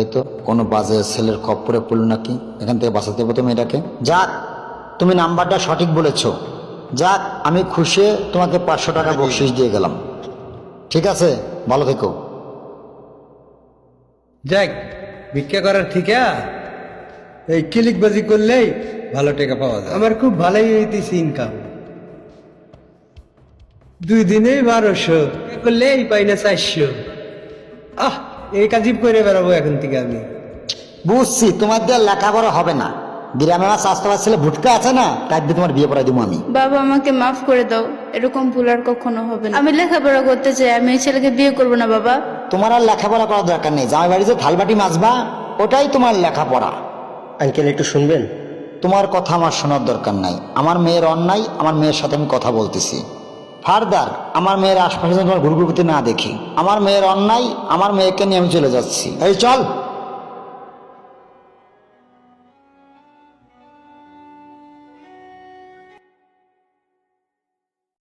যাই তো, কোনো বাজে ছেলের খপ্পরে পড়ল নাকি, এখান থেকে বাঁচাতে হবে তো মেয়েটাকে। যাক, তুমি নাম্বারটা সঠিক বলেছো। যাক, আমি খুশি, তোমাকে 500 টাকা বকশিস দিয়ে গেলাম। ঠিক আছে, ভালো থেকো। যাক, ভিক্ষা করার ঠিকা এই ক্লিকবাজি করলেই ভালো টাকা পাওয়া যায়। আমার খুব ভালোই হইতেছে ইনকাম, 2 দিনেই 1200 করলেই পাই না 400। এই কাজই করে বেড়াবো এখন থেকে আমি। বুঝছি, তোমার দিয়ে লেখাপড়া হবে না। গ্রামে আমার স্বাস্থ্য ছেলে ভুটকা আছে না, তাই দিয়ে তোমার বিয়ে পড়াই দিব আমি। বাবা আমাকে মাফ করে দাও, এরকম ভুল আর কখনো হবে না। আমি লেখাপড়া করতে চাই, আমি এই ছেলেকে বিয়ে করবো না বাবা। তোমার আর লেখাপড়া করার দরকার নেই। জামাই বাড়ি যে থালবাটি মাজবা, ওটাই তোমার লেখাপড়া। আঙ্কেল একটু শুনবেন? তোমার কথা আমার শোনার দরকার নাই। আমার মেয়ের অন্যায়, আমার মেয়ের সাথে আমি কথা বলতেছি। ফার্দার আমার মেয়ের আশপাশে যেন তোমার ঘুরঘুর করতে না দেখি। আমার মেয়ের অন্যায়, আমার মেয়েকে নিয়ে আমি চলে যাচ্ছি। এই চল।